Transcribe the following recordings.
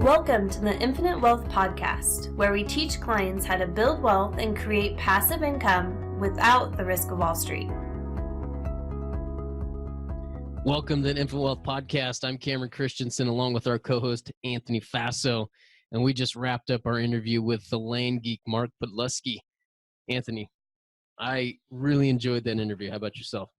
Welcome to the Infinite Wealth Podcast, where we teach clients how to build wealth and create passive income without the risk of Wall Street. Welcome to the Infinite Wealth Podcast. I'm Cameron Christensen, along with our co-host, Anthony Faso, and we just wrapped up our interview with the Land Geek, Mark Podolsky. Anthony, I really enjoyed that interview. How about yourself?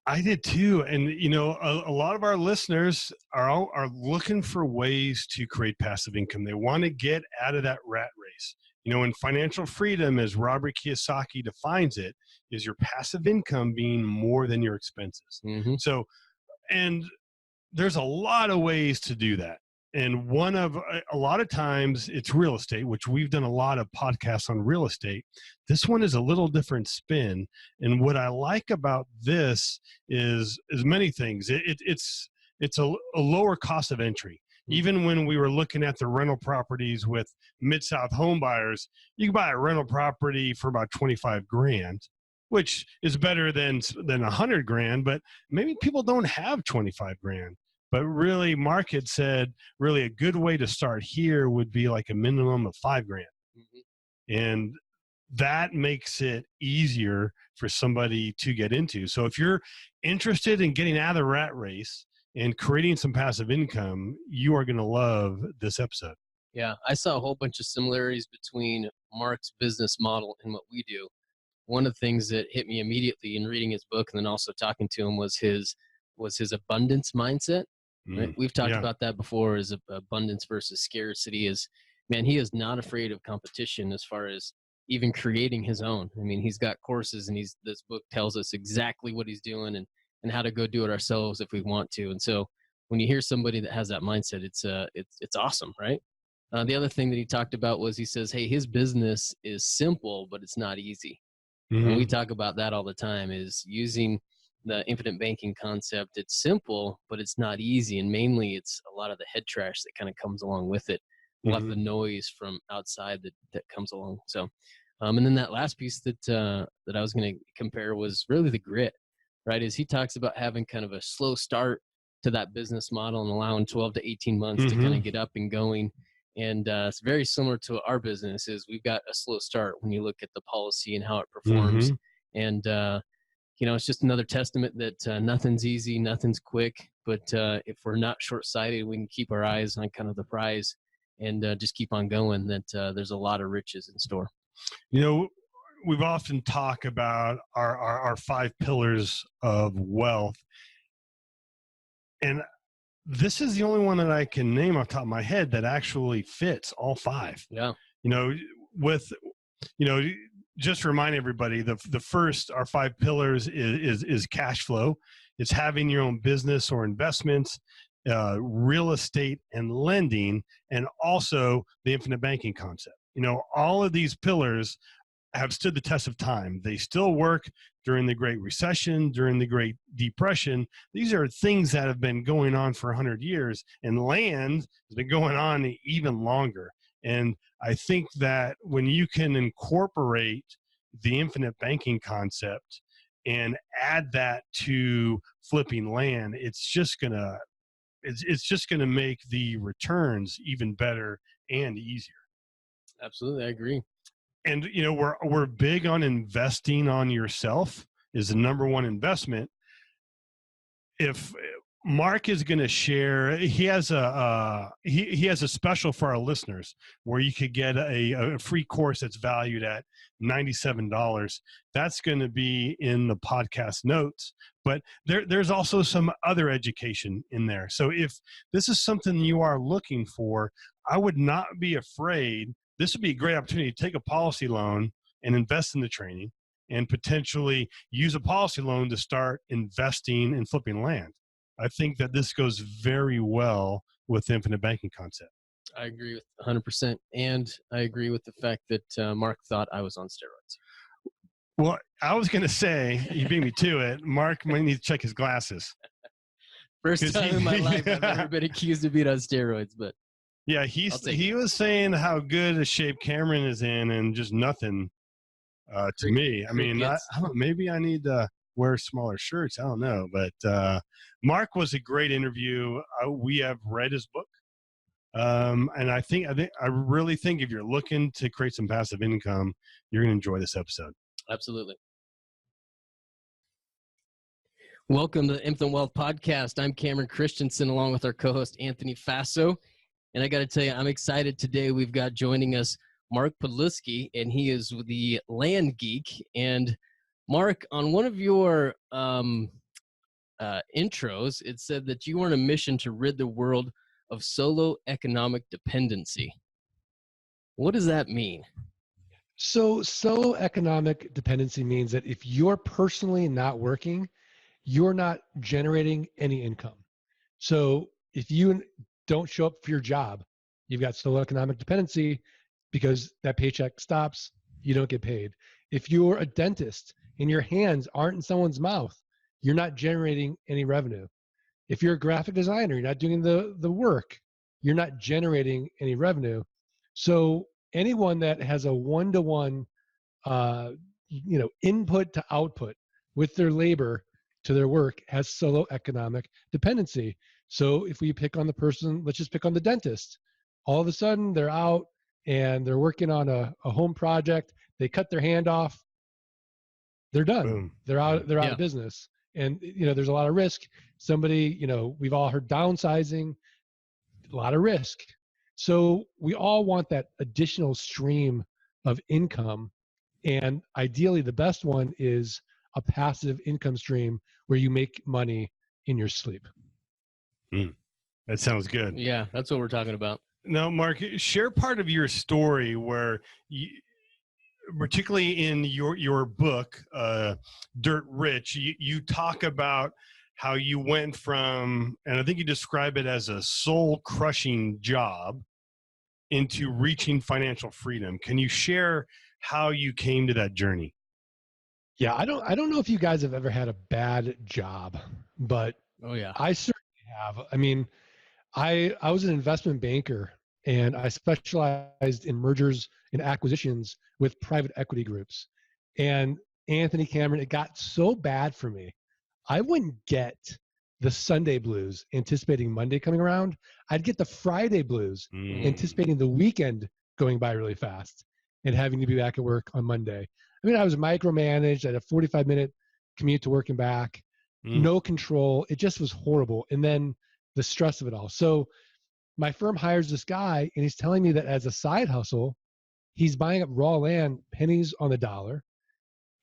I did too. And, you know, a lot of our listeners are looking for ways to create passive income. They want to get out of that rat race. You know, and financial freedom, as Robert Kiyosaki defines it, is your passive income being more than your expenses. Mm-hmm. So, and there's a lot of ways to do that. And a lot of times it's real estate, which we've done a lot of podcasts on real estate. This one is a little different spin. And what I like about this is many things. It's a lower cost of entry. Even when we were looking at the rental properties with Mid-South home buyers, you can buy a rental property for about 25 grand, which is better than 100 grand, but maybe people don't have 25 grand. But really, Mark had said, really a good way to start here would be like a minimum of 5 grand. Mm-hmm. And that makes it easier for somebody to get into. So if you're interested in getting out of the rat race and creating some passive income, you are going to love this episode. Yeah, I saw a whole bunch of similarities between Mark's business model and what we do. One of the things that hit me immediately in reading his book and then also talking to him was his abundance mindset. Right? We've talked about that before, as abundance versus scarcity. He is not afraid of competition as far as even creating his own. I mean, he's got courses, and this book tells us exactly what he's doing and how to go do it ourselves if we want to. And so when you hear somebody that has that mindset, it's awesome, right? The other thing that he talked about was, he says, hey, his business is simple, but it's not easy. Mm-hmm. And we talk about that all the time, is using the infinite banking concept. It's simple, but it's not easy. And mainly it's a lot of the head trash that kind of comes along with it. A lot of the noise from outside that comes along. So, and then that last piece that I was going to compare was really the grit, right? Is he talks about having kind of a slow start to that business model and allowing 12 to 18 months to kind of get up and going. And it's very similar to our business. Is we've got a slow start when you look at the policy and how it performs. And, it's just another testament that nothing's easy, nothing's quick, but if we're not short-sighted, we can keep our eyes on kind of the prize and just keep on going, that there's a lot of riches in store. You know, we've often talked about our 5 pillars of wealth, and this is the only one that I can name off the top of my head that actually fits all 5. Yeah. Just to remind everybody, the first, our 5 pillars is cash flow. It's having your own business or investments, real estate and lending, and also the infinite banking concept. You know, all of these pillars have stood the test of time. They still work during the Great Recession, during the Great Depression. These are things that have been going on for 100 years, and land has been going on even longer. And I think that when you can incorporate the infinite banking concept and add that to flipping land, it's just gonna make the returns even better and easier. Absolutely, I agree. And we're big on investing on yourself is the number one investment. If Mark is going to share, he has a special for our listeners where you could get a free course that's valued at $97. That's going to be in the podcast notes, but there's also some other education in there. So if this is something you are looking for, I would not be afraid. This would be a great opportunity to take a policy loan and invest in the training, and potentially use a policy loan to start investing in flipping land. I think that this goes very well with the infinite banking concept. I agree with 100%. And I agree with the fact that Mark thought I was on steroids. Well, I was going to say, you beat me to it, Mark might need to check his glasses. First time in my life I've ever been accused of being on steroids, but yeah, he was saying how good a shape Cameron is in, and just nothing to me. I mean, maybe I need to wear smaller shirts. I don't know. But Mark was a great interview. We have read his book. And I really think if you're looking to create some passive income, you're going to enjoy this episode. Absolutely. Welcome to the Infinite Wealth Podcast. I'm Cameron Christensen, along with our co-host Anthony Faso. And I got to tell you, I'm excited today. We've got joining us Mark Podolsky, and he is with the Land Geek. And Mark, on one of your intros, it said that you were on a mission to rid the world of solo economic dependency. What does that mean? So solo economic dependency means that if you're personally not working, you're not generating any income. So if you don't show up for your job, you've got solo economic dependency because that paycheck stops, you don't get paid. If you're a dentist and your hands aren't in someone's mouth, you're not generating any revenue. If you're a graphic designer, you're not doing the work, you're not generating any revenue. So anyone that has a one-to-one, input to output with their labor to their work has solo economic dependency. So if we pick on the person, let's just pick on the dentist. All of a sudden they're out and they're working on a home project. They cut their hand off. They're done. Boom. They're out of business. And, there's a lot of risk. Somebody, we've all heard downsizing, a lot of risk. So we all want that additional stream of income. And ideally, the best one is a passive income stream where you make money in your sleep. That sounds good. Yeah, that's what we're talking about. Now, Mark, share part of your story where you, particularly in your book, Dirt Rich, you talk about how you went from, and I think you describe it as a soul-crushing job, into reaching financial freedom. Can you share how you came to that journey? Yeah, I don't know if you guys have ever had a bad job, but I certainly have. I mean, I was an investment banker and I specialized in mergers and acquisitions with private equity groups. And Anthony, Cameron, it got so bad for me. I wouldn't get the Sunday blues anticipating Monday coming around. I'd get the Friday blues anticipating the weekend going by really fast and having to be back at work on Monday. I mean, I was micromanaged. I had a 45-minute commute to work and back, no control. It just was horrible. And then the stress of it all. So my firm hires this guy and he's telling me that as a side hustle, he's buying up raw land, pennies on the dollar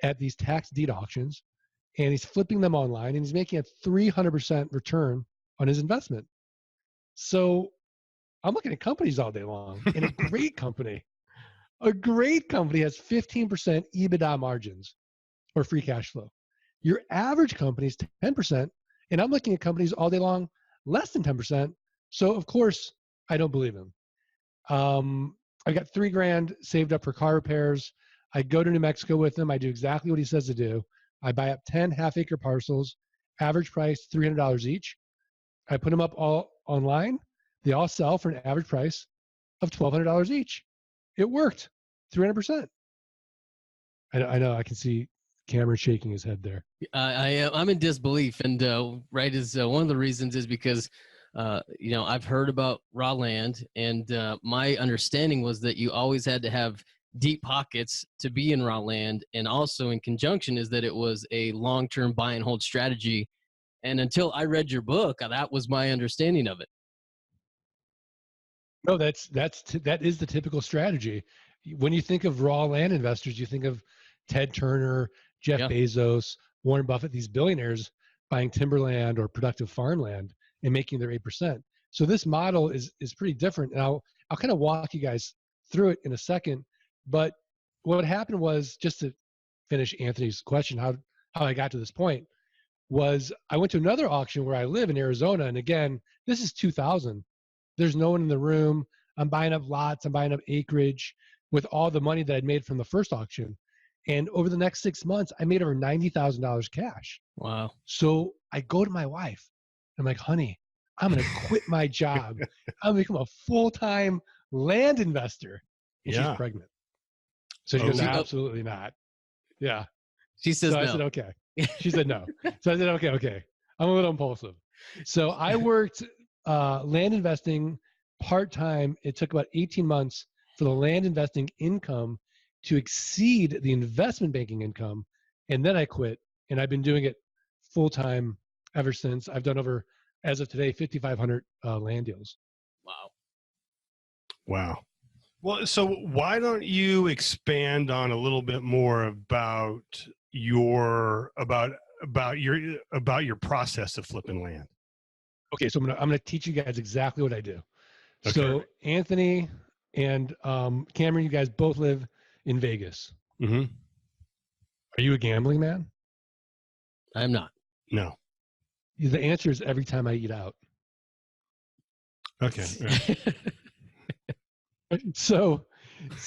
at these tax deed auctions, and he's flipping them online and he's making a 300% return on his investment. So I'm looking at companies all day long, and a great company has 15% EBITDA margins or free cash flow. Your average company is 10%, and I'm looking at companies all day long less than 10%. So of course I don't believe him. I got $3,000 saved up for car repairs. I go to New Mexico with him. I do exactly what he says to do. I buy up 10 half-acre parcels, average price $300 each. I put them up all online. They all sell for an average price of $1,200 each. It worked, 300%. I know. I can see Cameron shaking his head there. I'm in disbelief, and one of the reasons is because I've heard about raw land, and my understanding was that you always had to have deep pockets to be in raw land, and also in conjunction is that it was a long-term buy and hold strategy. And until I read your book, that was my understanding of it. No, that is the typical strategy. When you think of raw land investors, you think of Ted Turner, Jeff Bezos, Warren Buffett, these billionaires buying timberland or productive farmland and making their 8%. So this model is pretty different. And I'll kind of walk you guys through it in a second. But what happened was, just to finish Anthony's question, how I got to this point, was I went to another auction where I live in Arizona. And again, this is 2000. There's no one in the room. I'm buying up lots. I'm buying up acreage with all the money that I'd made from the first auction. And over the next 6 months, I made over $90,000 cash. Wow. So I go to my wife. I'm like, honey, I'm going to quit my job. I'm going to become a full-time land investor. And she's pregnant. So she goes, absolutely not. Yeah. She says so no. I said, okay. She said no. So I said, okay. I'm a little impulsive. So I worked land investing part-time. It took about 18 months for the land investing income to exceed the investment banking income. And then I quit, and I've been doing it full-time ever since. I've done over, as of today, 5,500 land deals. Wow. Well, so why don't you expand on a little bit more about your process of flipping land? Okay, so I'm gonna teach you guys exactly what I do. Okay. So Anthony and Cameron, you guys both live in Vegas. Mm-hmm. Are you a gambling man? I'm not. No. The answer is every time I eat out. Okay. So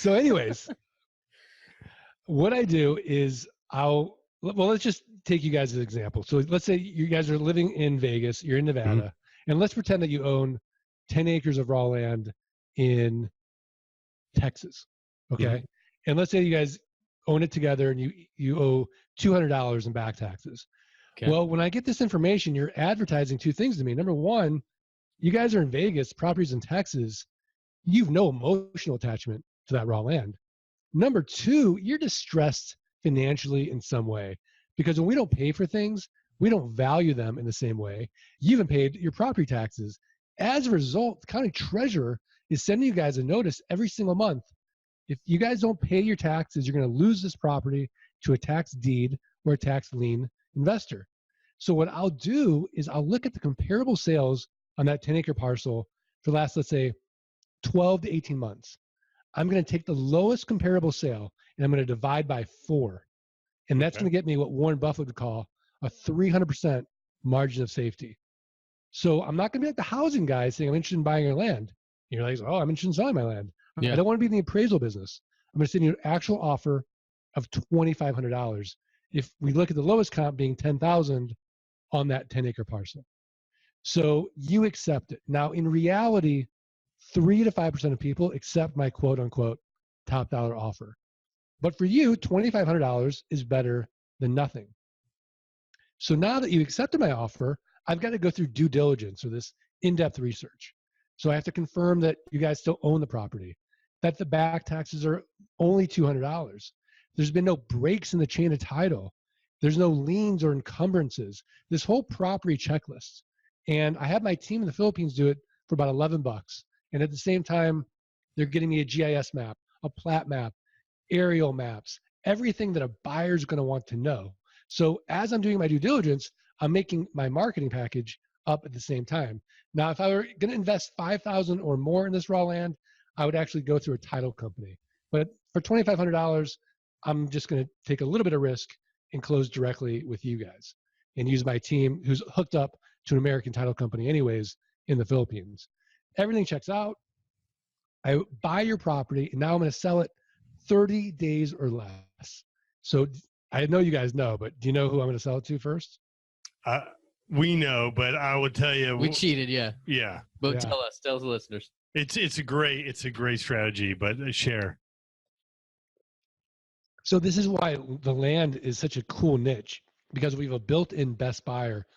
anyways, what I do is let's just take you guys as an example. So let's say you guys are living in Vegas, you're in Nevada, and let's pretend that you own 10 acres of raw land in Texas. Okay. And let's say you guys own it together and you owe $200 in back taxes. Okay. Well, when I get this information, you're advertising two things to me. Number one, you guys are in Vegas, properties in Texas. You've no emotional attachment to that raw land. Number two, you're distressed financially in some way, because when we don't pay for things, we don't value them in the same way. You haven't paid your property taxes. As a result, the county treasurer is sending you guys a notice every single month. If you guys don't pay your taxes, you're going to lose this property to a tax deed or a tax lien investor. So what I'll do is I'll look at the comparable sales on that 10-acre parcel for the last, let's say, 12 to 18 months. I'm going to take the lowest comparable sale and I'm going to divide by 4. And that's going to get me what Warren Buffett would call a 300% margin of safety. So I'm not going to be like the housing guy saying, I'm interested in buying your land. And you're like, oh, I'm interested in selling my land. Yeah. I don't want to be in the appraisal business. I'm going to send you an actual offer of $2,500. If we look at the lowest comp being $10,000 on that 10-acre parcel. So you accept it. Now, in reality, 3 to 5% of people accept my quote unquote top dollar offer. But for you, $2,500 is better than nothing. So now that you accepted my offer, I've got to go through due diligence or this in-depth research. So I have to confirm that you guys still own the property, that the back taxes are only $200. There's been no breaks in the chain of title. There's no liens or encumbrances. This whole property checklist. And I have my team in the Philippines do it for about $11. And at the same time, they're getting me a GIS map, a plat map, aerial maps, everything that a buyer's going to want to know. So as I'm doing my due diligence, I'm making my marketing package up at the same time. Now, if I were going to invest $5,000 or more in this raw land, I would actually go through a title company. But for $2,500, I'm just going to take a little bit of risk and close directly with you guys and use my team who's hooked up to an American title company anyways in the Philippines. Everything checks out. I buy your property, and now I'm going to sell it 30 days or less. So I know you guys know, but do you know who I'm going to sell it to first? We know, but I would tell you. We cheated, yeah. Yeah. But tell the listeners. It's a great strategy, but share. So this is why the land is such a cool niche, because we have a built-in best buyer,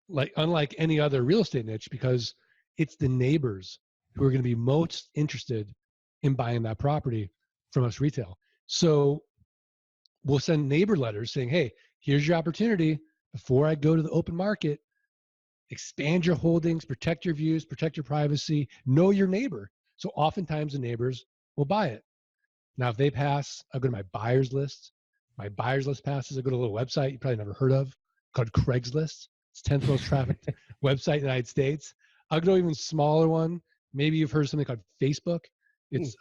like unlike any other real estate niche, because it's the neighbors who are going to be most interested in buying that property from us retail. So we'll send neighbor letters saying, hey, here's your opportunity before I go to the open market. Expand your holdings, protect your views, protect your privacy, know your neighbor. So oftentimes the neighbors will buy it. Now, if they pass, I'll go to my buyer's list. My buyer's list passes, I go to a little website you probably never heard of called Craigslist. It's 10th most trafficked website in the United States. I'll go to an even smaller one. Maybe you've heard of something called Facebook. It's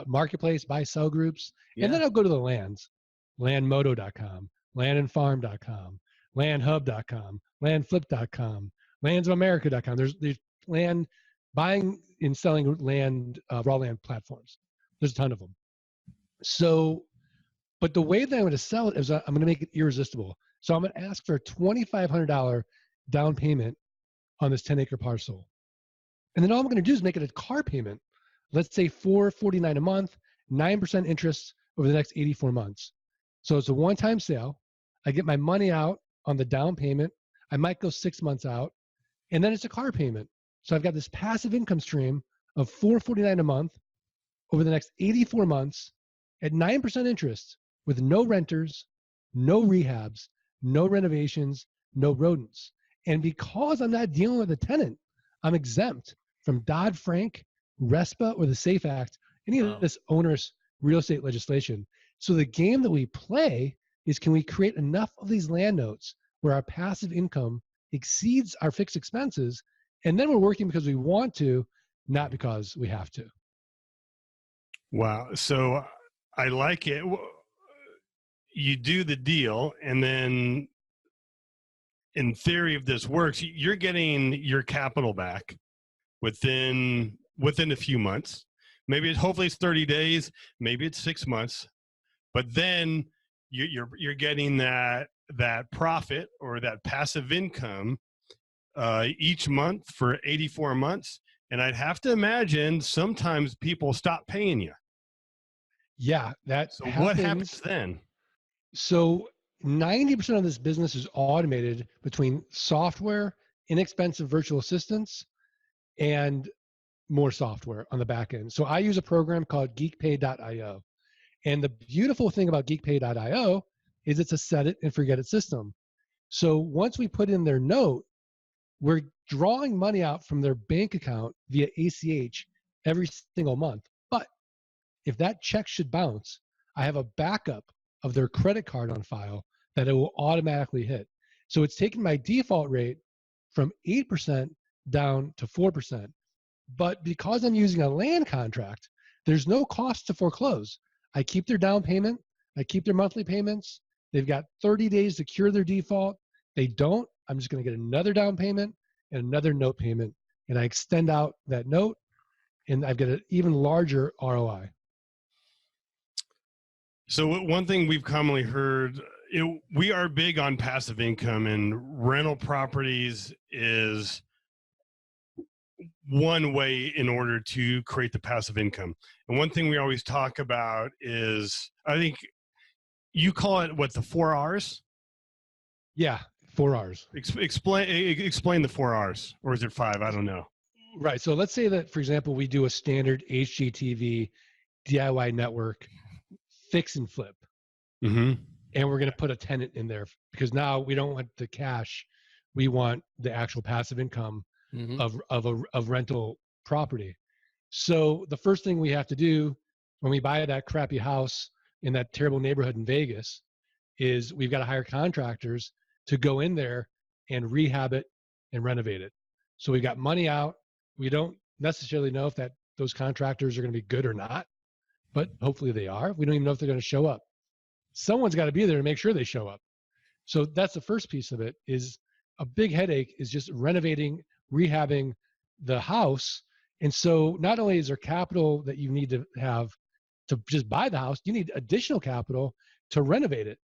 marketplace, buy, sell groups. Yeah. And then I'll go to the lands, landmodo.com, landandfarm.com, landhub.com, landflip.com, landsofamerica.com. There's land buying and selling land, raw land platforms. There's a ton of them. So, but the way that I'm going to sell it is I'm going to make it irresistible. So I'm going to ask for a $2,500 down payment on this 10-acre parcel. And then all I'm going to do is make it a car payment. Let's say $449 a month, 9% interest over the next 84 months. So it's a one-time sale. I get my money out on the down payment. I might go 6 months out, and then it's a car payment. So I've got this passive income stream of $449 a month over the next 84 months at 9% interest with no renters, no rehabs, no renovations, no rodents. And because I'm not dealing with a tenant, I'm exempt from Dodd-Frank, RESPA, or the SAFE Act, any of this onerous real estate legislation. So the game that we play is, can we create enough of these land notes where our passive income exceeds our fixed expenses, and then we're working because we want to, not because we have to. Wow. So I like it. You do the deal, and then in theory, if this works, you're getting your capital back within a few months. Maybe hopefully it's 30 days, maybe it's 6 months, but then you're getting that profit or that passive income each month for 84 months. And I'd have to imagine sometimes people stop paying you. Yeah, that so happens. What happens then? So 90% of this business is automated between software, inexpensive virtual assistants, and more software on the back end. So I use a program called geekpay.io. And the beautiful thing about geekpay.io is it's a set it and forget it system. So once we put in their note, we're drawing money out from their bank account via ACH every single month. But if that check should bounce, I have a backup of their credit card on file that it will automatically hit. So it's taking my default rate from 8% down to 4%. But because I'm using a land contract, there's no cost to foreclose. I keep their down payment. I keep their monthly payments. They've got 30 days to cure their default. They don't, I'm just going to get another down payment and another note payment. And I extend out that note, and I've got an even larger ROI. So one thing we've commonly heard, we are big on passive income, and rental properties is one way in order to create the passive income. And one thing we always talk about is, I think you call it what, the 4 R's? Yeah, 4 R's. Explain the 4 R's, or is it 5? I don't know. Right. So let's say that, for example, we do a standard HGTV DIY network fix and flip. Mm-hmm. And we're going to put a tenant in there because now we don't want the cash. We want the actual passive income of rental property. So the first thing we have to do when we buy that crappy house in that terrible neighborhood in Vegas is we've got to hire contractors to go in there and rehab it and renovate it. So we got money out. We don't necessarily know if those contractors are going to be good or not, but hopefully they are. We don't even know if they're going to show up. Someone's got to be there to make sure they show up. So that's the first piece of it. Is a big headache is just renovating, rehabbing the house. And so not only is there capital that you need to have to just buy the house, you need additional capital to renovate it.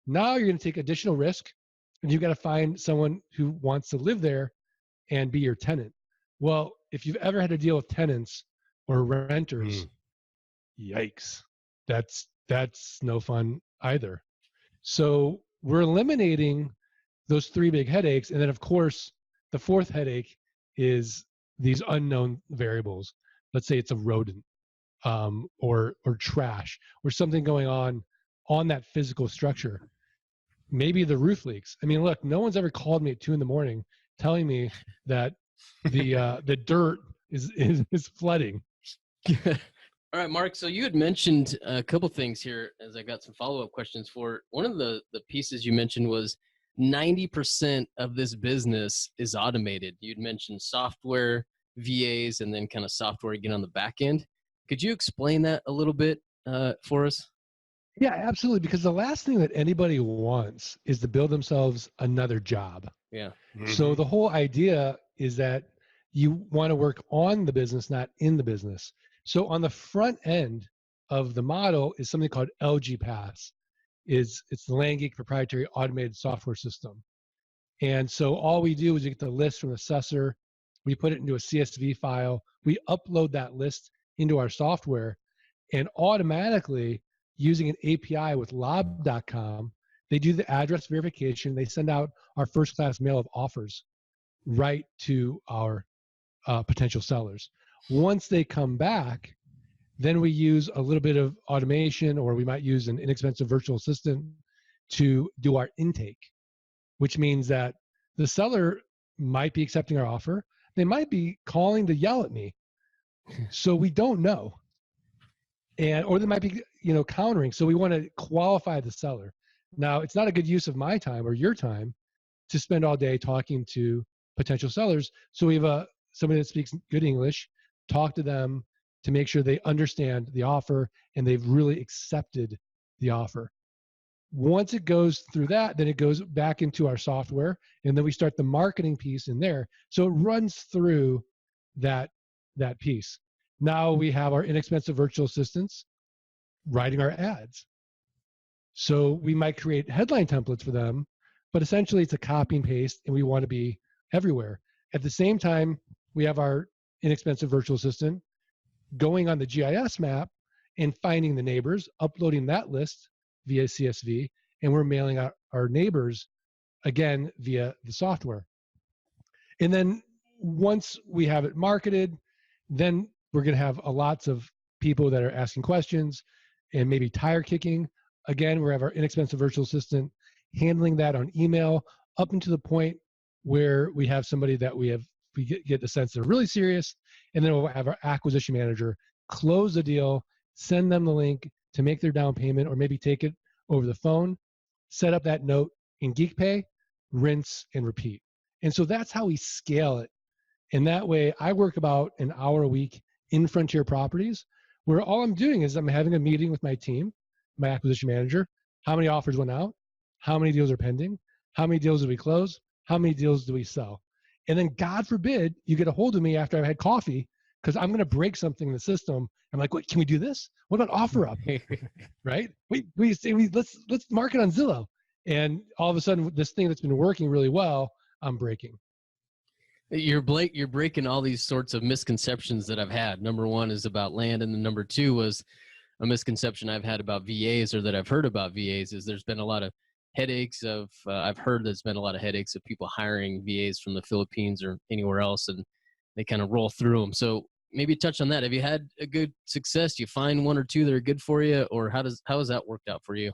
Now you're going to take additional risk, and you've got to find someone who wants to live there and be your tenant. Well, if you've ever had to deal with tenants or renters, yikes, that's no fun either. So we're eliminating those 3 big headaches. And then of course, the fourth headache is these unknown variables. Let's say it's a rodent or trash or something going on that physical structure. Maybe the roof leaks. I mean, look, no one's ever called me at 2 a.m. telling me that the dirt is flooding. All right, Mark. So you had mentioned a couple things here as I got some follow-up questions for. One of the pieces you mentioned was 90% of this business is automated. You'd mentioned software, VAs, and then kind of software again on the back end. Could you explain that a little bit for us? Yeah, absolutely. Because the last thing that anybody wants is to build themselves another job. Yeah. Mm-hmm. So the whole idea is that you want to work on the business, not in the business. So on the front end of the model is something called LG Pass. It's the Land Geek proprietary automated software system. And so all we do is we get the list from the assessor, we put it into a CSV file, we upload that list into our software, and automatically using an API with lob.com, they do the address verification, they send out our first class mail of offers right to our potential sellers. Once they come back, then we use a little bit of automation, or we might use an inexpensive virtual assistant to do our intake, which means that the seller might be accepting our offer. They might be calling to yell at me. So we don't know. Or they might be, countering. So we want to qualify the seller. Now, it's not a good use of my time or your time to spend all day talking to potential sellers. So we have somebody that speaks good English, talk to them to make sure they understand the offer and they've really accepted the offer. Once it goes through that, then it goes back into our software, and then we start the marketing piece in there. So it runs through that piece. Now we have our inexpensive virtual assistants writing our ads. So we might create headline templates for them, but essentially it's a copy and paste, and we want to be everywhere. At the same time, we have our inexpensive virtual assistant going on the GIS map and finding the neighbors, uploading that list via CSV, and we're mailing out our neighbors again via the software. And then once we have it marketed, then we're going to have lots of people that are asking questions and maybe tire kicking. Again, we have our inexpensive virtual assistant handling that on email up until the point where we have somebody that we get the sense they're really serious, and then we'll have our acquisition manager close the deal, send them the link to make their down payment, or maybe take it over the phone, set up that note in GeekPay, rinse and repeat. And so that's how we scale it. And that way I work about an hour a week in Frontier Properties, where all I'm doing is I'm having a meeting with my team, my acquisition manager. How many offers went out? How many deals are pending? How many deals did we close? How many deals do we sell? And then God forbid you get a hold of me after I've had coffee, because I'm going to break something in the system. I'm like, wait, can we do this? What about OfferUp? Right? Let's market on Zillow. And all of a sudden, this thing that's been working really well, I'm breaking. You're breaking all these sorts of misconceptions that I've had. Number one is about land, and then number two was a misconception I've had about VAs, or that I've heard about VAs, is there's been a lot of headaches of, I've heard there's been a lot of headaches of people hiring VAs from the Philippines or anywhere else, and they kind of roll through them. So maybe touch on that. Have you had a good success? Do you find one or two that are good for you, or how has that worked out for you?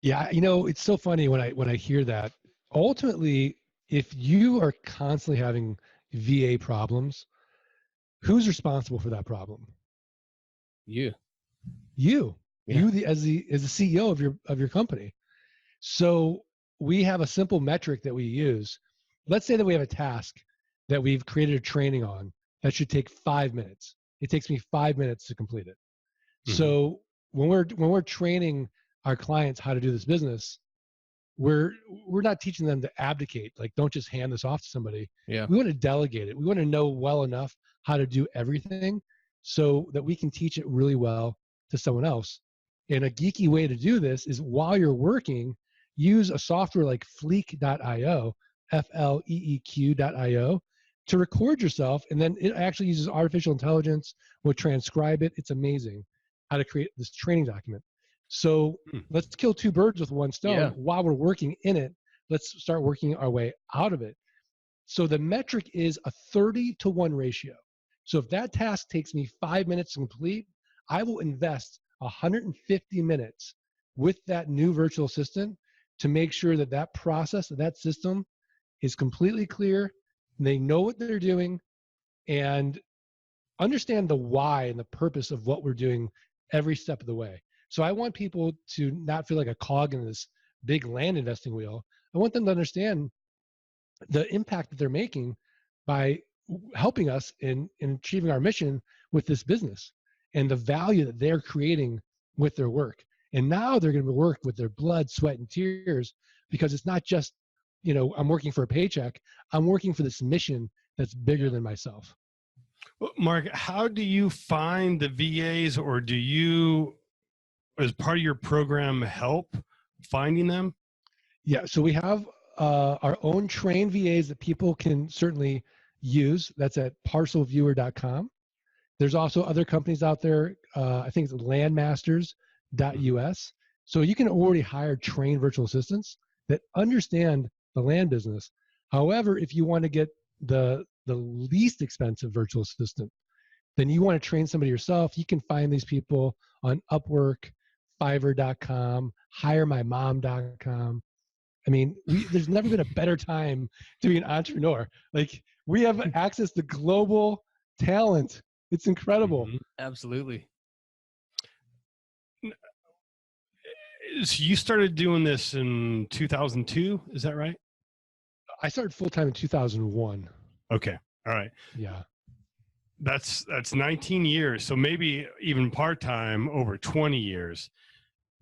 Yeah, it's so funny when I hear that. Ultimately, if you are constantly having VA problems, who's responsible for that problem? You. Yeah. You as the CEO of your company. So we have a simple metric that we use. Let's say that we have a task that we've created a training on that should take 5 minutes. It takes me 5 minutes to complete it. Mm-hmm. So when we're training our clients how to do this business, we're not teaching them to abdicate. Like, don't just hand this off to somebody. Yeah. We want to delegate it. We want to know well enough how to do everything so that we can teach it really well to someone else. And a geeky way to do this is, while you're working, use a software like Fleek.io, Fleeq.io, to record yourself. And then it actually uses artificial intelligence, will transcribe it. It's amazing how to create this training document. So let's kill two birds with one stone. Yeah. While we're working in it, let's start working our way out of it. So the metric is a 30-to-1 ratio. So if that task takes me 5 minutes to complete, I will invest 150 minutes with that new virtual assistant to make sure that that process, that system is completely clear. They know what they're doing and understand the why and the purpose of what we're doing every step of the way. So I want people to not feel like a cog in this big land investing wheel. I want them to understand the impact that they're making by helping us in achieving our mission with this business, and the value that they're creating with their work. And now they're going to work with their blood, sweat, and tears, because it's not just, I'm working for a paycheck. I'm working for this mission that's bigger than myself. Well, Mark, how do you find the VAs, or do you, as part of your program, help finding them? Yeah, so we have our own trained VAs that people can certainly use. That's at parcelviewer.com. There's also other companies out there. I think it's landmasters.us. So you can already hire trained virtual assistants that understand the land business. However, if you want to get the least expensive virtual assistant, then you want to train somebody yourself, you can find these people on Upwork, Fiverr.com, HireMyMom.com. I mean, there's never been a better time to be an entrepreneur. Like, we have access to global talent. It's incredible. Mm-hmm. Absolutely. So you started doing this in 2002, is that right? I started full-time in 2001. Okay. All right. Yeah. That's 19 years. So maybe even part-time over 20 years.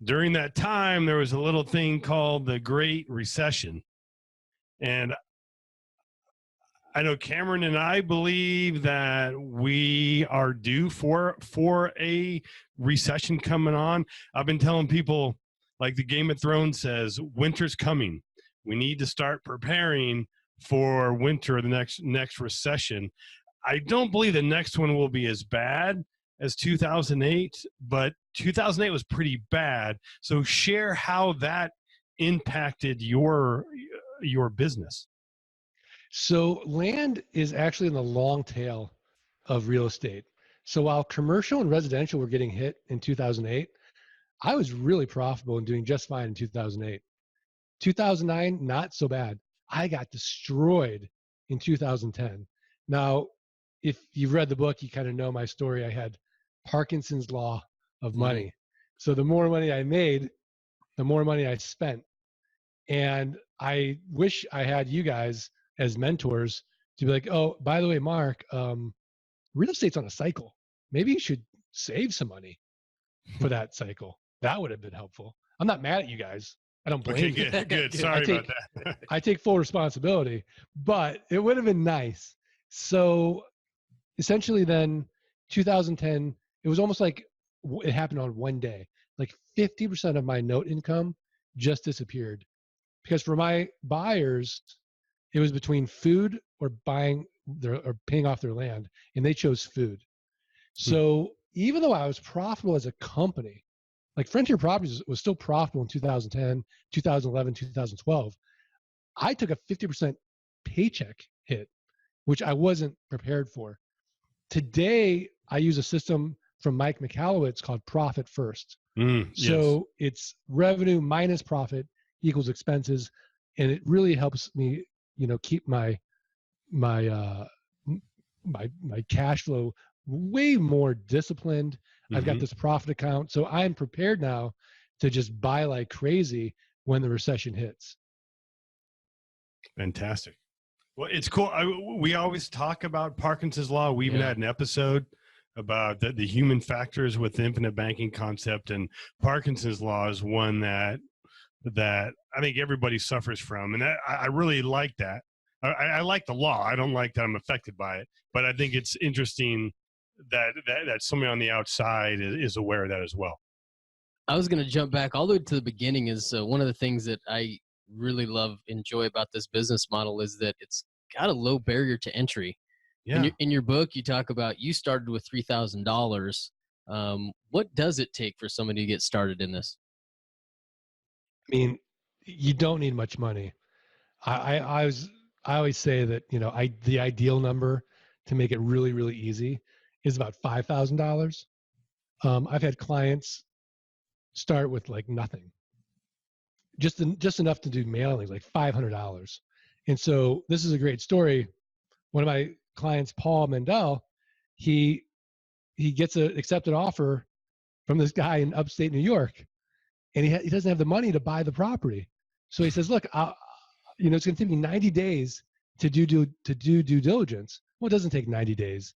During that time, there was a little thing called the Great Recession. And I know Cameron and I believe that we are due for a recession coming on. I've been telling people, like the Game of Thrones says, winter's coming. We need to start preparing for winter, the next recession. I don't believe the next one will be as bad as 2008, but 2008 was pretty bad. So share how that impacted your business. So land is actually in the long tail of real estate. So while commercial and residential were getting hit in 2008, I was really profitable and doing just fine in 2008. 2009, not so bad. I got destroyed in 2010. Now, if you've read the book, you kind of know my story. I had Parkinson's law of money. Mm-hmm. So the more money I made, the more money I spent. And I wish I had you guys as mentors to be like, oh, by the way, Mark, real estate's on a cycle. Maybe you should save some money for that cycle. That would have been helpful. I'm not mad at you guys. I don't blame you. Good. Sorry about that. I take full responsibility, but it would have been nice. So essentially then 2010, it was almost like it happened on one day. Like 50% of my note income just disappeared. Because for my buyers, it was between food or paying off their land, and they chose food. So even though I was profitable as a company, like Frontier Properties was still profitable in 2010, 2011, 2012, I took a 50% paycheck hit, which I wasn't prepared for. Today, I use a system from Mike Michalowicz called Profit First. So it's revenue minus profit equals expenses, and it really helps me, keep my cash flow way more disciplined. Mm-hmm. I've got this profit account, so I'm prepared now to just buy like crazy when the recession hits. Fantastic. Well, it's cool. We always talk about Parkinson's law. We even had an episode about the human factors with the infinite banking concept, and Parkinson's law is one that I think everybody suffers from, and I really like that. I like the law. I don't like that I'm affected by it, but I think it's interesting that somebody on the outside is aware of that as well. I was going to jump back all the way to the beginning. Is one of the things that I really enjoy about this business model is that it's got a low barrier to entry. Yeah. In your book, you talk about you started with $3,000. What does it take for somebody to get started in this? I mean, you don't need much money. I always say that, the ideal number to make it really, really easy is about $5,000. I've had clients start with like nothing, just enough to do mailings, like $500. And so this is a great story. One of my clients, Paul Mendel, he gets an accepted offer from this guy in upstate New York, and he doesn't have the money to buy the property. So he says, look, it's going to take me 90 days to do due diligence. Well, it doesn't take 90 days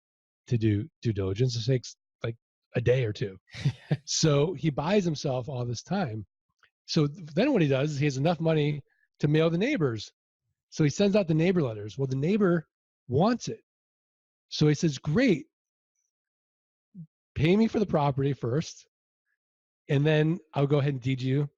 to do due diligence. It takes like a day or two. So he buys himself all this time. So then what he does is he has enough money to mail the neighbors. So he sends out the neighbor letters. Well, the neighbor wants it. So he says, great, pay me for the property first, and then I'll go ahead and deed you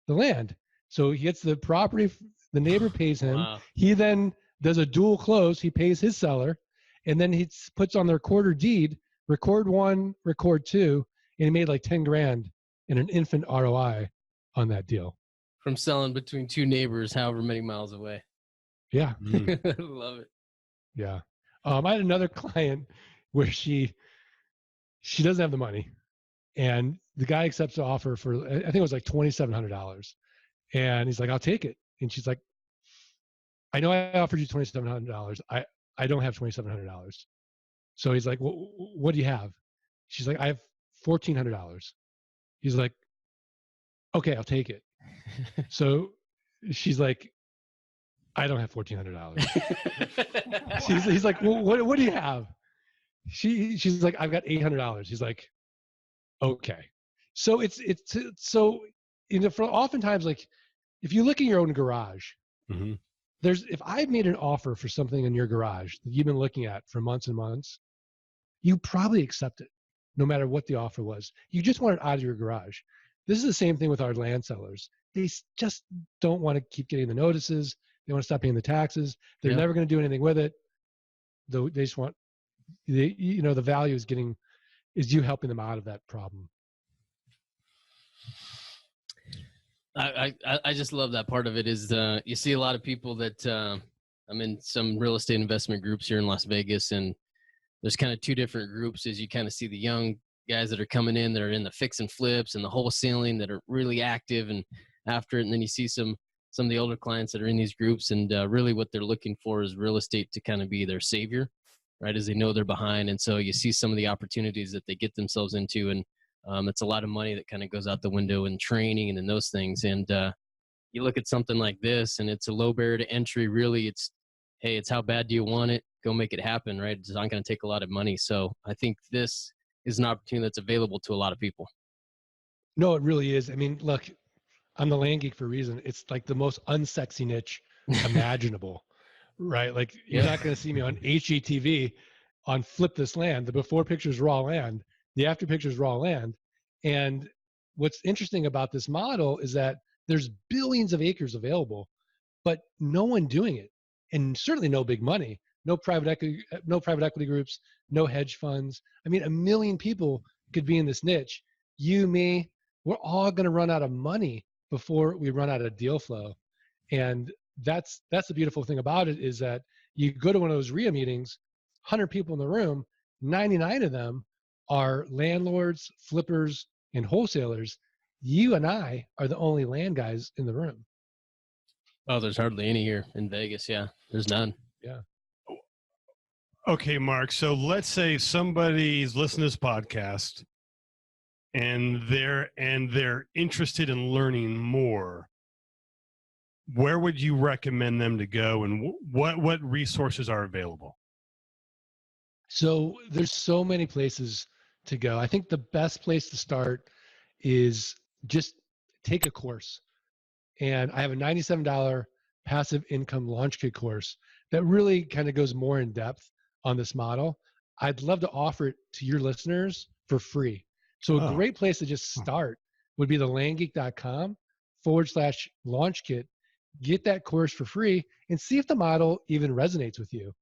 the land. So he gets the property, the neighbor pays him. Wow. He then does a dual close. He pays his seller, and then he puts on the recorder deed, record 1, record 2, and he made like 10 grand in an infant ROI on that deal. From selling between two neighbors, however many miles away. Yeah. Love it. Yeah. I had another client where she she doesn't have the money. And the guy accepts the offer for, I think it was like $2,700. And he's like, I'll take it. And she's like, I know I offered you $2,700. I don't have $2,700. So he's like, what do you have? She's like, I have $1,400. He's like, okay, I'll take it. So she's like, I don't have $1,400. He's like, well, what do you have? She's like, I've got $800. He's like, okay. So it's so, for oftentimes, like, if you look in your own garage, mm-hmm. if I've made an offer for something in your garage that you've been looking at for months and months, you probably accept it, no matter what the offer was. You just want it out of your garage. This is the same thing with our land sellers. They just don't want to keep getting the notices. They want to stop paying the taxes. They're never going to do anything with it. Though they just want, the value is you helping them out of that problem. I just love that part of it is you see a lot of people that I'm in some real estate investment groups here in Las Vegas, and there's kind of two different groups. As you kind of see the young guys that are coming in that are in the fix and flips and the wholesaling that are really active and after it, and then you see some of the older clients that are in these groups, and really what they're looking for is real estate to kind of be their savior, right, as they know they're behind. And so you see some of the opportunities that they get themselves into, and it's a lot of money that kind of goes out the window in training and in those things. And you look at something like this, and it's a low barrier to entry. Really, it's how bad do you want it? Go make it happen, right? It's not going to take a lot of money. So I think this is an opportunity that's available to a lot of people. No, it really is. I mean, look, I'm the Land Geek for a reason. It's like the most unsexy niche imaginable, right? Like, you're not going to see me on HGTV on Flip This Land. The before picture's raw land. The after picture's raw land. And what's interesting about this model is that there's billions of acres available, but no one doing it. And certainly no big money, no private equity groups, no hedge funds. I mean, 1 million people could be in this niche. You, me, we're all going to run out of money before we run out of deal flow. And that's the beautiful thing about it, is that you go to one of those RIA meetings, 100 people in the room, 99 of them are landlords, flippers, and wholesalers. You and I are the only land guys in the room. Oh, there's hardly any here in Vegas. Yeah, there's none. Yeah. Okay, Mark. So let's say somebody's listening to this podcast and they're interested in learning more. Where would you recommend them to go, and what resources are available? So there's so many places to go. I think the best place to start is just take a course. And I have a $97 passive income launch kit course that really kind of goes more in depth on this model. I'd love to offer it to your listeners for free. So a great place to just start would be the landgeek.com/launch kit. Get that course for free and see if the model even resonates with you.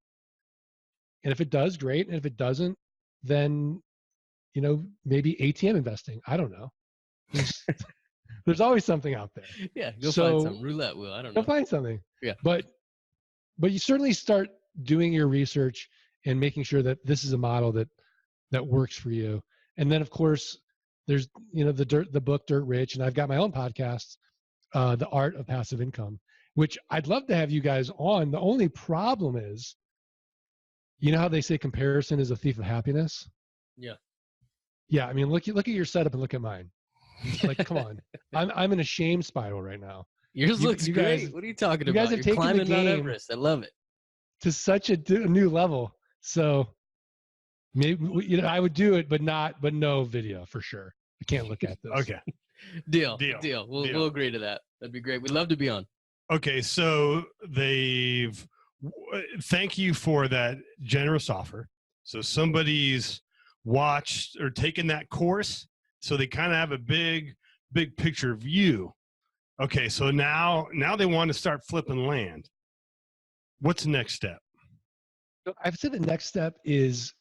And if it does, great. And if it doesn't, then, maybe ATM investing. I don't know. There's always something out there. Yeah, go find some roulette wheel. I don't know. Go find something. Yeah. But you certainly start doing your research and making sure that this is a model that works for you. And then, of course, there's the book Dirt Rich, and I've got my own podcast, The Art of Passive Income, which I'd love to have you guys on. The only problem is, you know how they say comparison is a thief of happiness? Yeah. Yeah. I mean, look at your setup and look at mine. Like, come on. I'm in a shame spiral right now. Yours looks great. Guys, what are you talking about? You guys have taken climbing the game Mount Everest. I love it. To such a new level. So maybe I would do it, but no video for sure. I can't look at this. Okay. Deal. We'll agree to that. That'd be great. We'd love to be on. Okay, so thank you for that generous offer. So somebody's watched or taken that course, so they kind of have a big picture view. Okay, so now they want to start flipping land. What's the next step? So I've said the next step is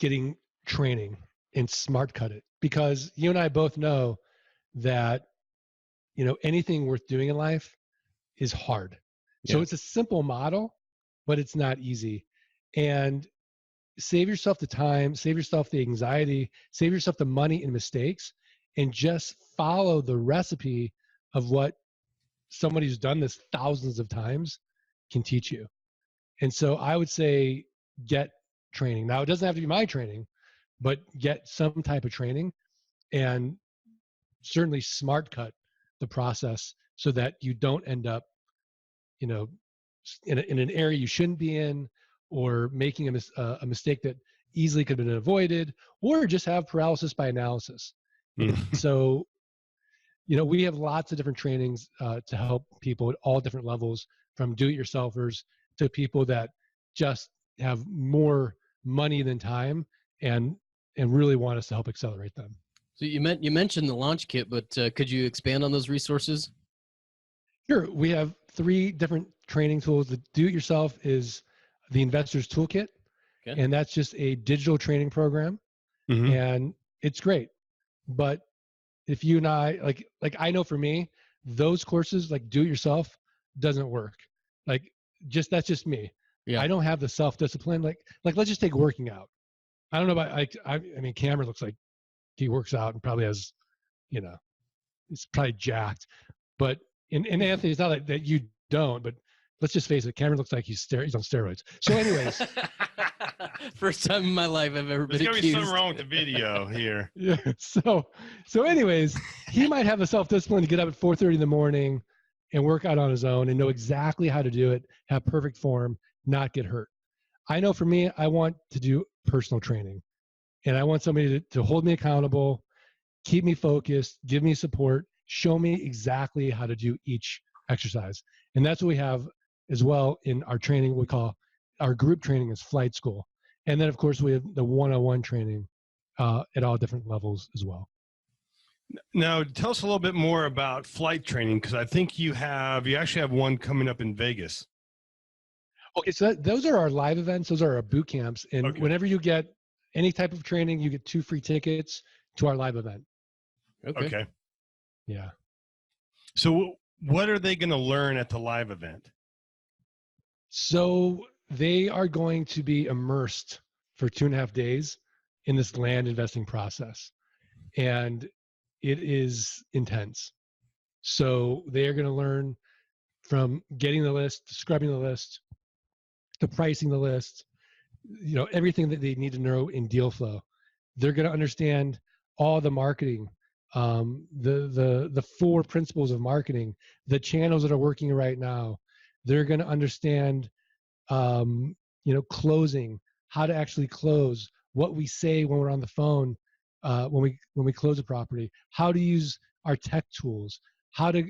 getting training and smart cut it, because you and I both know that anything worth doing in life is hard. So it's a simple model, but it's not easy. And save yourself the time, save yourself the anxiety, save yourself the money and mistakes, and just follow the recipe of what somebody who's done this thousands of times can teach you. And so I would say get training. Now, it doesn't have to be my training, but get some type of training, and certainly smart cut the process so that you don't end up, you know, in an area you shouldn't be in, or making a mistake that easily could have been avoided, or just have paralysis by analysis. So, we have lots of different trainings to help people at all different levels, from do-it-yourselfers to people that just have more money than time and really want us to help accelerate them. So you mentioned the launch kit, but could you expand on those resources? Sure. We have 3 different training tools. The do-it-yourself is the Investor's Toolkit, okay, and that's just a digital training program, and it's great. But if you and I, like I know for me, those courses, like do-it-yourself, doesn't work. That's just me. Yeah. I don't have the self-discipline. Like let's just take working out. I don't know about, I mean, Cameron looks like he works out and probably has, it's probably jacked. But and Anthony, it's not like that you don't, but let's just face it, Cameron looks like he's on steroids. So anyways. First time in my life I've ever been accused. There's gotta be something wrong with the video here. Yeah. So anyways, he might have the self-discipline to get up at 4:30 in the morning and work out on his own and know exactly how to do it, have perfect form, not get hurt. I know for me, I want to do personal training, and I want somebody to hold me accountable, keep me focused, give me support, show me exactly how to do each exercise. And that's what we have as well in our training. We call our group training is flight school. And then of course we have the one-on-one training at all different levels as well. Now, tell us a little bit more about flight training, because I think you actually have one coming up in Vegas. Okay, so those are our live events. Those are our boot camps. And okay, whenever you get any type of training, you get 2 free tickets to our live event. Okay. Yeah. So what are they going to learn at the live event? So they are going to be immersed for 2.5 days in this land investing process. And it is intense. So they are going to learn from getting the list, to scrubbing the list, to pricing the list, everything that they need to know in deal flow. They're going to understand all the marketing, the 4 principles of marketing, the channels that are working right now. They're going to understand, closing, how to actually close, what we say when we're on the phone, when we close a property, how to use our tech tools, how to,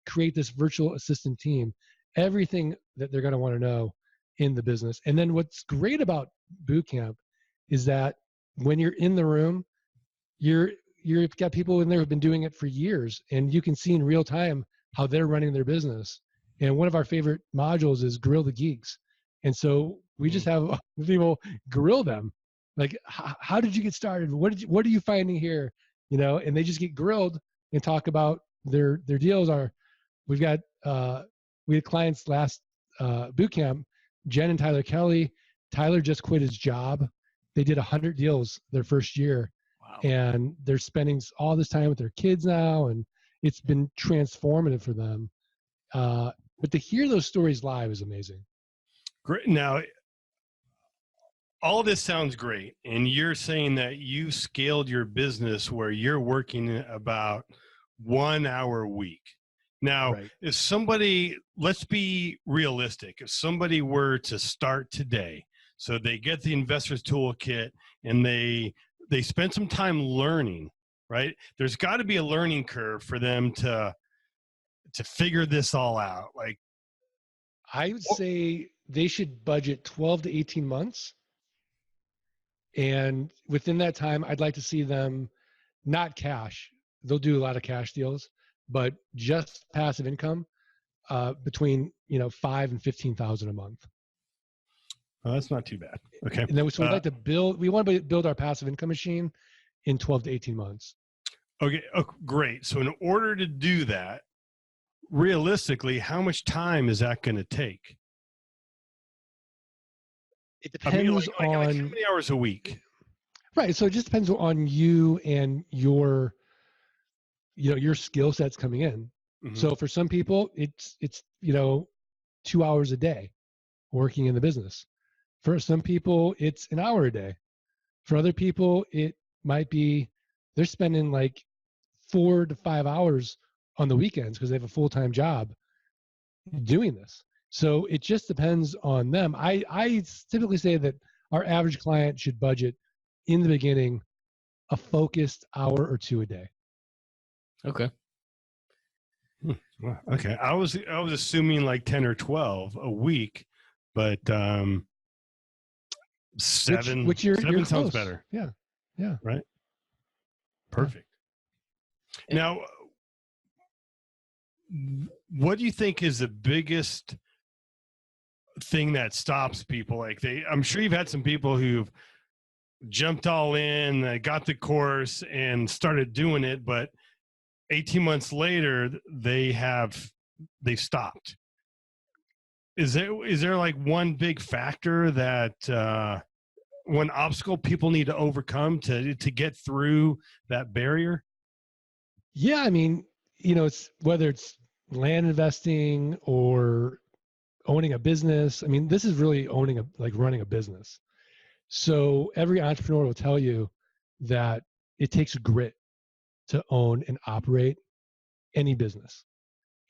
create this virtual assistant team, everything that they're going to want to know in the business. And then what's great about Bootcamp is that when you're in the room, you've got people in there who've been doing it for years, and you can see in real time how they're running their business. And one of our favorite modules is Grill the Geeks. And so we just have people grill them. Like, how did you get started? What are you finding here? And they just get grilled and talk about their deals. We had clients last Bootcamp, Jen and Tyler Kelly. Tyler just quit his job. They did 100 deals their first year. Wow. And they're spending all this time with their kids now, and it's been transformative for them. But to hear those stories live is amazing. Great. Now, all this sounds great, and you're saying that you scaled your business where you're working about 1 hour a week. Now, right, if somebody, let's be realistic, if somebody were to start today, so they get the Investor's Toolkit and they spend some time learning, right? There's got to be a learning curve for them to figure this all out. Like, I would say they should budget 12 to 18 months. And within that time, I'd like to see them not cash. They'll do a lot of cash deals, but just passive income between, $5,000 and $15,000 a month. Oh, that's not too bad. Okay. And then so we'd like to we want to build our passive income machine in 12 to 18 months. Okay. Oh, great. So in order to do that, realistically, how much time is that going to take? It depends like how many hours a week? Right. So it just depends on you and your skill sets coming in. Mm-hmm. So for some people, it's 2 hours a day working in the business. For some people, it's an hour a day. For other people, it might be they're spending like 4 to 5 hours on the weekends because they have a full-time job doing this. So it just depends on them. I typically say that our average client should budget in the beginning a focused hour or two a day. Okay. Okay. I was assuming like 10 or 12 a week, but 7 which you're sounds close. better. Yeah. Yeah. Right. Perfect. Yeah. Now, what do you think is the biggest thing that stops people? Like I'm sure you've had some people who've jumped all in, got the course and started doing it, but 18 months later they stopped. Is there like one big factor that one obstacle people need to overcome to get through that barrier? Yeah, I mean, it's whether it's land investing or owning a business. I mean, this is really running a business. So every entrepreneur will tell you that it takes grit to own and operate any business.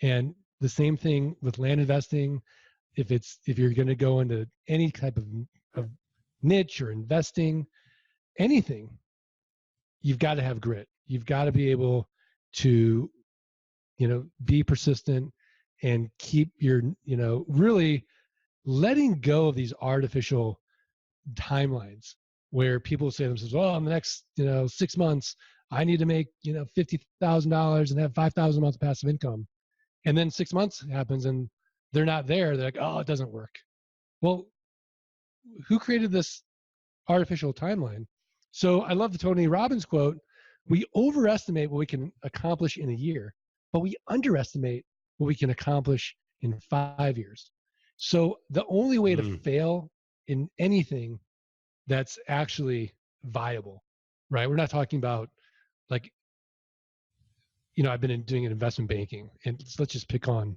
And the same thing with land investing. If you're going to go into any type of niche or investing, anything, you've got to have grit. You've got to be able to, be persistent and keep your, really letting go of these artificial timelines where people say to themselves, well, in the next, 6 months, I need to make, $50,000 and have 5,000 a month of passive income. And then 6 months happens and they're not there. They're like, oh, it doesn't work. Well, who created this artificial timeline? So I love the Tony Robbins quote: we overestimate what we can accomplish in a year, but we underestimate what we can accomplish in 5 years. So the only way to fail in anything that's actually viable, right? We're not talking about like, I've been doing investment banking, and let's just pick on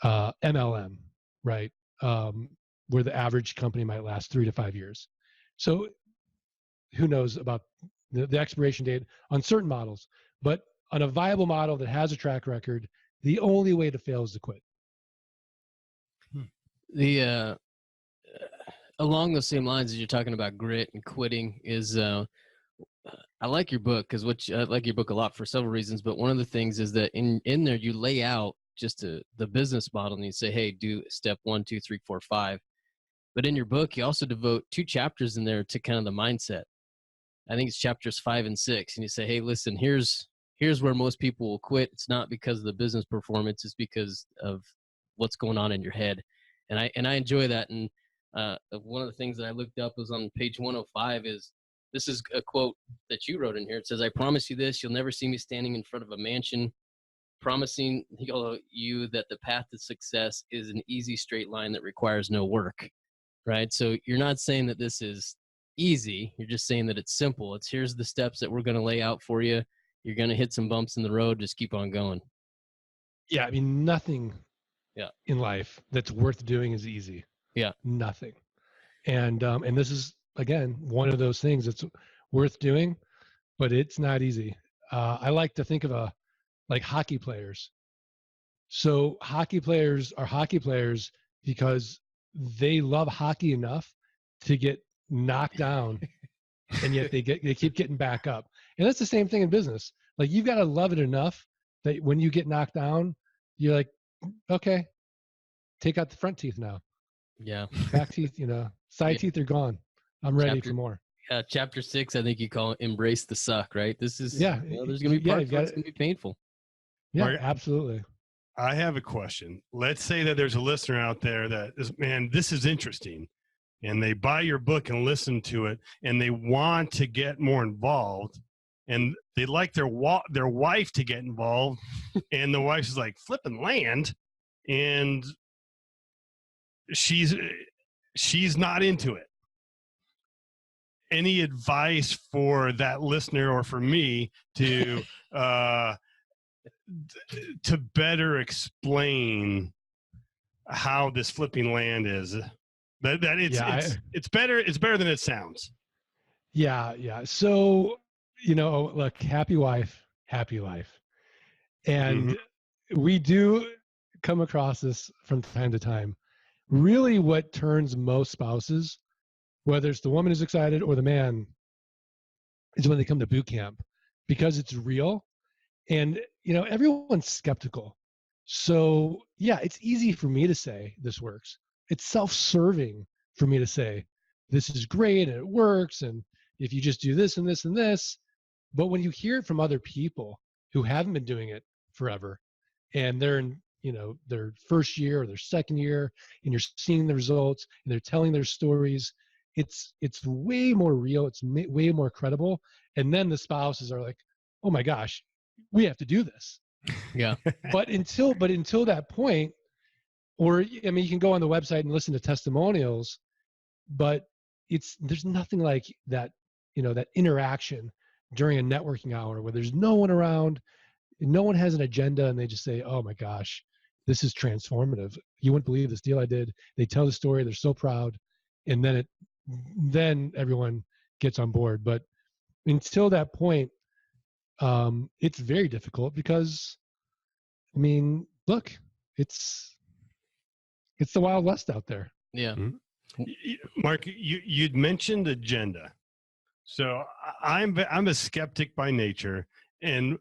MLM, right? Where the average company might last 3 to 5 years. So who knows about the expiration date on certain models, but on a viable model that has a track record, the only way to fail is to quit. The along those same lines as you're talking about grit and quitting is I like your book because I like your book a lot for several reasons, but one of the things is that in there you lay out just the business model and you say, hey, do step 1, 2, 3, 4, 5. But in your book, you also devote 2 chapters in there to kind of the mindset. I think it's chapters 5 and 6. And you say, hey, listen, here's where most people will quit. It's not because of the business performance. It's because of what's going on in your head. And I enjoy that. And one of the things that I looked up was on page 105 is, this is a quote that you wrote in here. It says, I promise you this, you'll never see me standing in front of a mansion promising you that the path to success is an easy straight line that requires no work. Right? So you're not saying that this is easy. You're just saying that it's simple. It's here's the steps that we're going to lay out for you. You're going to hit some bumps in the road. Just keep on going. Yeah. I mean, nothing in life that's worth doing is easy. Yeah. Nothing. And this is, again, one of those things that's worth doing, but it's not easy. I like to think of like hockey players. So hockey players are hockey players because they love hockey enough to get knocked down and yet they keep getting back up. And that's the same thing in business. Like, you've got to love it enough that when you get knocked down, you're like, okay, take out the front teeth now. Yeah. Back teeth, side teeth are gone. I'm ready for more. Yeah. Chapter 6, I think you call it embrace the suck, right? This is, there's going to be parts where it's going to be painful. Yeah, Mark, absolutely. I have a question. Let's say that there's a listener out there that is, man, this is interesting, and they buy your book and listen to it, and they want to get more involved, and they'd like their wife to get involved, and the wife is like, flipping land, and she's she's not into it. Any advice for that listener or for me to better explain how this flipping land is? That it's better than it sounds. Yeah. So, look, happy wife, happy life. And we do come across this from time to time. Really what turns most spouses, whether it's the woman who's excited or the man, is when they come to boot camp, because it's real and, everyone's skeptical. So yeah, it's easy for me to say this works. It's self-serving for me to say, this is great and it works. And if you just do this and this and this, but when you hear it from other people who haven't been doing it forever and they're in, their first year or their second year, and you're seeing the results and they're telling their stories, it's way more real. It's way more credible. And then the spouses are like, oh my gosh, we have to do this. Yeah. But until that point, or, you can go on the website and listen to testimonials, but there's nothing like that, that interaction during a networking hour where there's no one around, no one has an agenda, and they just say, oh my gosh, this is transformative. You wouldn't believe this deal I did. They tell the story. They're so proud. And then everyone gets on board. But until that point, it's very difficult because, look, it's the Wild West out there. Yeah. Mark, you'd mentioned agenda. So I'm a skeptic by nature. And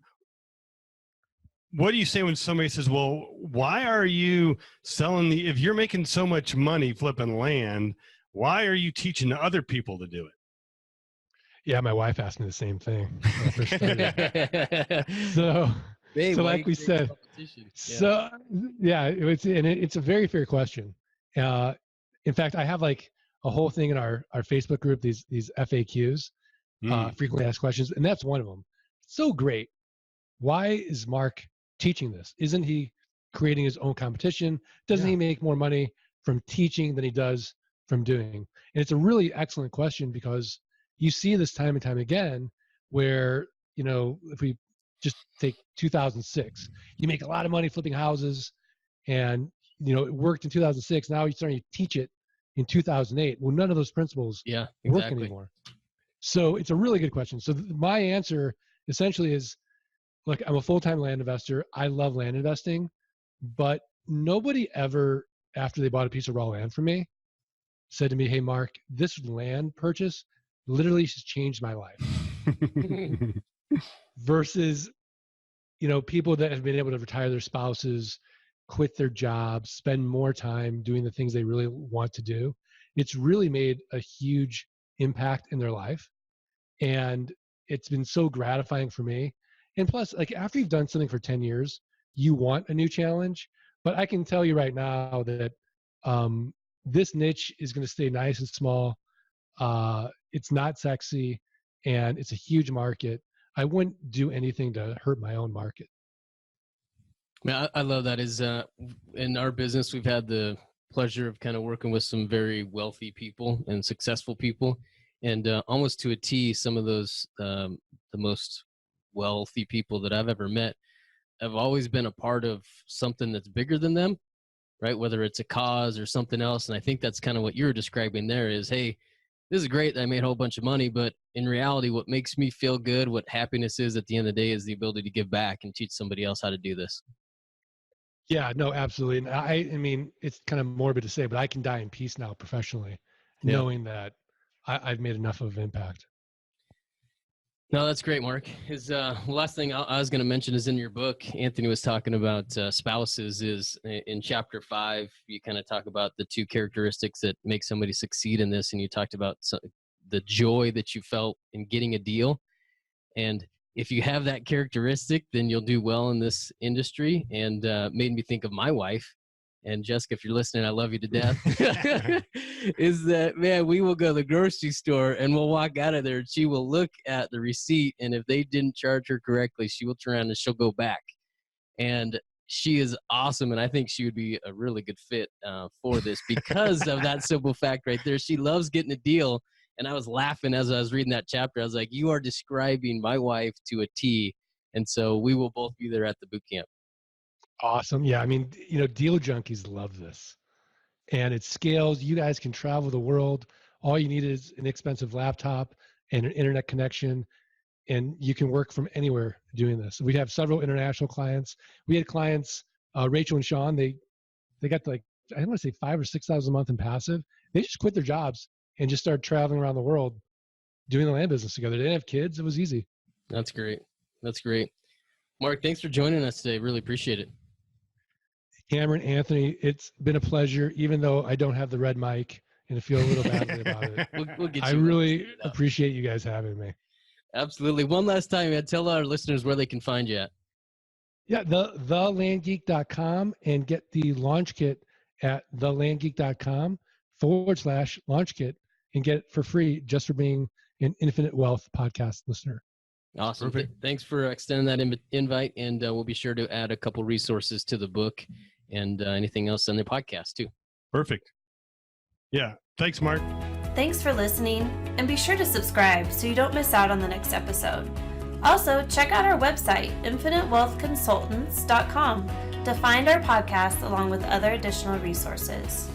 what do you say when somebody says, well, why are you selling if you're making so much money flipping land, why are you teaching other people to do it? Yeah, my wife asked me the same thing when I first started. So like we said, it's a very fair question. In fact, I have like a whole thing in our Facebook group, these FAQs, frequently asked questions, and that's one of them. So great. Why is Mark teaching this? Isn't he creating his own competition? Doesn't he make more money from teaching than he does from doing? And it's a really excellent question, because you see this time and time again where, if we just take 2006, you make a lot of money flipping houses, and, it worked in 2006. Now you're starting to teach it in 2008. Well, none of those principles work anymore. So it's a really good question. So my answer essentially is, look, I'm a full-time land investor. I love land investing, but nobody ever, after they bought a piece of raw land from me, said to me, hey, Mark, this land purchase literally has changed my life. Versus, people that have been able to retire their spouses, quit their jobs, spend more time doing the things they really want to do. It's really made a huge impact in their life. And it's been so gratifying for me. And plus, like, after you've done something for 10 years, you want a new challenge. But I can tell you right now that this niche is going to stay nice and small. It's not sexy, and it's a huge market. I wouldn't do anything to hurt my own market. I love that. In our business, we've had the pleasure of kind of working with some very wealthy people and successful people, and almost to a T, some of those the most wealthy people that I've ever met have always been a part of something that's bigger than them, right? Whether it's a cause or something else. And I think that's kind of what you were describing there is, hey, this is great that I made a whole bunch of money, but in reality, what makes me feel good, what happiness is at the end of the day, is the ability to give back and teach somebody else how to do this. Yeah, no, absolutely. And I mean, it's kind of morbid to say, but I can die in peace now professionally, knowing that I've made enough of an impact. No, that's great, Mark. Last thing I was going to mention is in your book, Anthony was talking about spouses. Is in chapter 5, you kind of talk about the 2 characteristics that make somebody succeed in this, and you talked about the joy that you felt in getting a deal. And if you have that characteristic, then you'll do well in this industry. And made me think of my wife. And Jessica, if you're listening, I love you to death. Is that, man, we will go to the grocery store and we'll walk out of there and she will look at the receipt. And if they didn't charge her correctly, she will turn around and she'll go back. And she is awesome, and I think she would be a really good fit for this because of that simple fact right there. She loves getting a deal, and I was laughing as I was reading that chapter. I was like, you are describing my wife to a T, and so we will both be there at the boot camp. Awesome. Yeah, I mean, deal junkies love this. And it scales. You guys can travel the world. All you need is an expensive laptop and an internet connection, and you can work from anywhere doing this. We have several international clients. We had clients, Rachel and Sean, they got like, I want to say 5,000 or 6,000 a month in passive. They just quit their jobs and just started traveling around the world doing the land business together. They didn't have kids. It was easy. That's great. That's great. Mark, thanks for joining us today. Really appreciate it. Cameron, Anthony, it's been a pleasure, even though I don't have the red mic and I feel a little badly about it. We'll get you. I really appreciate you guys having me. Absolutely. One last time, tell our listeners where they can find you at. Yeah, thelandgeek.com, and get the launch kit at thelandgeek.com/launch kit and get it for free just for being an Infinite Wealth podcast listener. Awesome. Thanks for extending that invite, and we'll be sure to add a couple resources to the book and anything else on the podcast too. Perfect. Yeah. Thanks, Mark. Thanks for listening, and be sure to subscribe so you don't miss out on the next episode. Also, check out our website, infinitewealthconsultants.com, to find our podcast along with other additional resources.